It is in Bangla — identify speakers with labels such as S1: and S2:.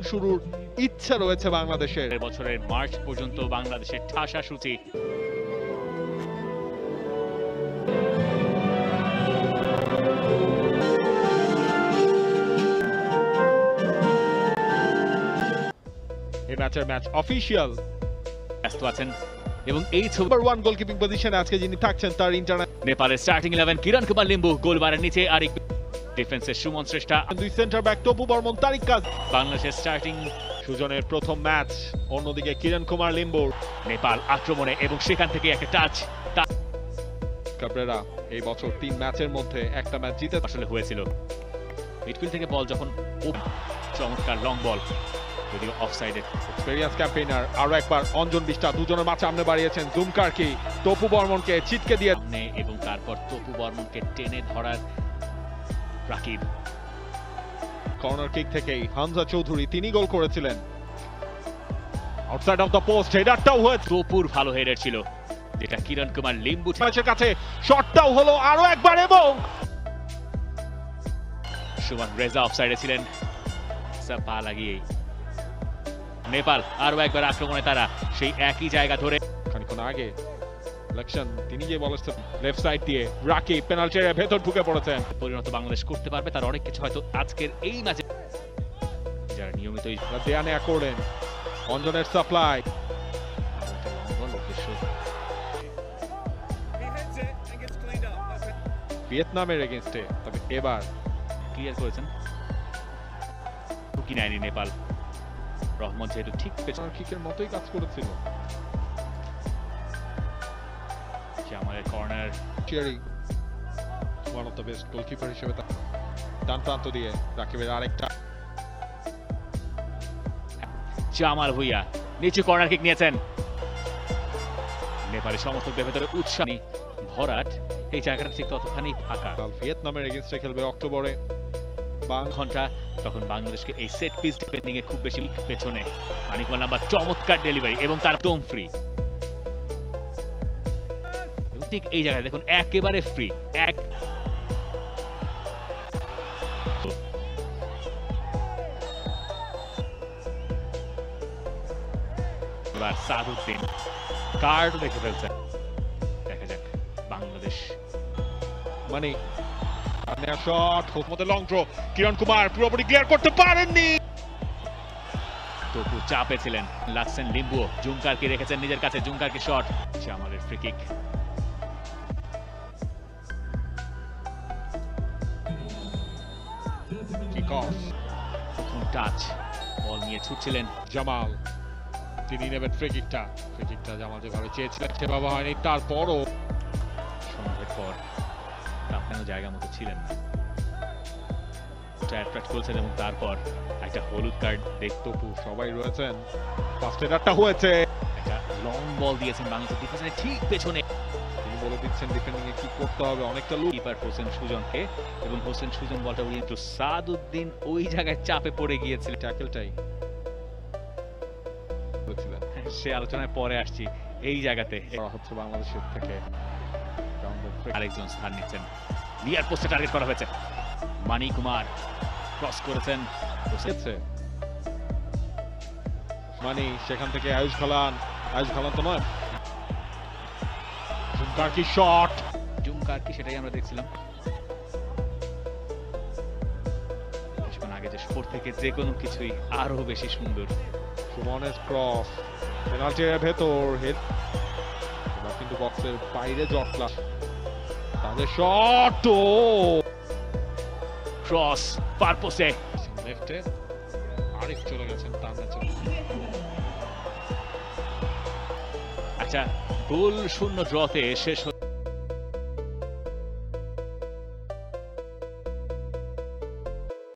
S1: শুরুর ইচ্ছা রয়েছে বাংলাদেশের।
S2: বছরের মার্চ পর্যন্ত বাংলাদেশের ঠাসা সূচি।
S1: এই ম্যাচের ম্যাচ অফিসিয়াল
S2: ব্যস্ত আছেন এবং এই ছবি
S1: নাম্বার 1 গোলকিপিং পজিশনে আজকে যিনি থাকছেন তার ইন্টারন্যাশনাল
S2: নেপালের স্টার্টিং 11 কিরণ কুমার লিম্বু, গোলবারের নিচে আরেক ডিফেন্সের সুমন শ্রেষ্ঠা,
S1: দুই সেন্টার ব্যাক তপু বর্মন, তারিক কাজী।
S2: বাংলাদেশের স্টার্টিং
S1: সুজনের প্রথম ম্যাচ, অন্যদিকে কিরণ কুমার লিম্বুর।
S2: নেপাল আক্রমণে এবং সেখান থেকে একটা টাচ
S1: কাবরেরা এই বছর 3 ম্যাচের মধ্যে একটা ম্যাচ জিতে
S2: আসলে হয়েছিল। মিডফিল্ড থেকে বল যখন চমৎকার লং বল, যদিও অফসাইডে।
S1: এক্সপেরিয়েন্স ক্যাম্পেইনার আরো একবার অঞ্জন বিষ্টা দুজনের মাঝে সামনে বাড়িয়েছেন জুমকারকে, তপু বর্মনকে ছিটকে দিয়ে
S2: এবং তারপর তপু বর্মনকে টেনে ধরার রাকিব।
S1: কর্নার কিক থেকেই হামজা চৌধুরী তিনি গোল করেছিলেন। আউটসাইড অফ দ্য পোস্ট, হেডারটাও হয়েছে।
S2: তপুর ভালো হেডার ছিল যেটা কিরণ কুমার লিম্বু
S1: ম্যাচের কাছে শটটাও হলো আরো একবার, এবং
S2: সুমন রেজা অফসাইডে ছিলেন। পা লাগিয়ে নেপাল আরো একবার আক্রমণে, তারা সেই একই জায়গা ধরে
S1: খানিকক্ষণ আগে ইলেকশন তিনি যে বলেছেন লেফট সাইড দিয়ে রাকিব পেনাল্টি এরিয়ার ভেতর ঢুকে পড়েছেন।
S2: পরিণত বাংলাদেশ করতে পারবে তার অনেক কিছু হয়তো আজকের এই ম্যাচে, যারা নিয়মিতই
S1: দেয়া নেয়া করেন। অঞ্জনের সাপ্লাই, ভিয়েতনামের এগেইনস্টে, তবে এবার
S2: ক্লিয়ার করেছেন, ঢুকি নেয়নি নেপাল। রহমান যেহেতু ঠিক পেছন
S1: কিকের মতোই কাজ করেছিল।
S2: আমাদের corner
S1: Chiari one of the best goalkeeper হিসেবে ডান প্রান্ত দিয়ে রাকিবের আরেকটা।
S2: জামাল ভুইয়া নিচে কর্নার কিক নিয়েছেন। নেপালের সমর্থকদের ভেতরে উৎসাহ ভরাট, এই জায়গাটা ঠিক ততখানি ফাঁকা।
S1: ভিয়েতনামের এগেইনস্টে খেলবে অক্টোবরে
S2: ঘন্টা, তখন বাংলাদেশকে এই সেট পিস ডিফেন্ডিং এ খুব বেশি পেছনে মানিকমাল নাম্বার চমৎকার ডেলিভারি এবং তার দম ফ্রি। ঠিক এই জায়গায় দেখুন একেবারে ফ্রি এক এবার সাদুদ্দিন কার্ড দেখে ফেলছেন। দেখা যাক বাংলাদেশ
S1: মানে শট মধ্যে লং থ্রো, কিরণ কুমার পুরোপুরি ক্লিয়ার করতে পারেননি।
S2: তপু চাপে ছিলেন, লাগছেন লিম্বু, জুমকারকে রেখেছেন নিজের কাছে, জুমকারকে শট, আমাদের ফ্রি কিক। প্রথম টাচ, বল নিয়ে ছুটছিলেন
S1: জামাল, তিনি নেবেন ফ্রি কিকটা। ফ্রি কিকটা জামাল যেভাবে চেয়েছিলেন সেভাবে হয়নি, তারপরও
S2: সন্ধ্যের পর আপনার জায়গা মতো ছিলেন না, অ্যাট্রাক্ট করেছেন এবং তারপর একটা হলুদ কার্ড দেখতে
S1: সবাই রয়েছেন। ফার্স্ট হেডারটা হয়েছে,
S2: একটা লং বল দিয়েছেন বাংলাদেশ ডিফেন্সের ঠিক পেছনে,
S1: তিনি বলে দিচ্ছেন ডিফেন্ডিং এ কি করতে হবে। অনেকটা লুক
S2: কিপার হোসেন সুজনকে, এবং হোসেন সুজন বলটা উড়িয়ে দিল। সাদউদ্দিন ওই জায়গায় চাপে পড়ে গিয়েছিলেন,
S1: ট্যাকেলটাই করেছিলেন।
S2: সে আলোচনায় পরে আসছি। এই জায়গাতে
S1: হচ্ছে বাংলাদেশের থেকে
S2: আরেকজন স্থান নিচ্ছেন, নিয়ার পোস্টে টার্গেট করা হয়েছে। মানি কুমার ক্রস করেছেন,
S1: মানি সেখান থেকে আয়ুষ খালান তো নয়, জুমকার কি শট,
S2: জুমকার কি সেটাই আমরা দেখছিলাম কিছুক্ষণ আগে, যে স্পোর্ট থেকে যে কোনো কিছুই আরো বেশি সুন্দর।
S1: সুমনের ক্রস পেনাল্টি এরিয়ার ভেতর, হেড কিন্তু বক্সের বাইরে জটলা, তাদের শট ও
S2: ক্রস পার পোস্টে,
S1: লেফটে আরিফ চলে গেছেন তার ম্যাচে।
S2: আচ্ছা, গোল শূন্য ড্রতে শেষ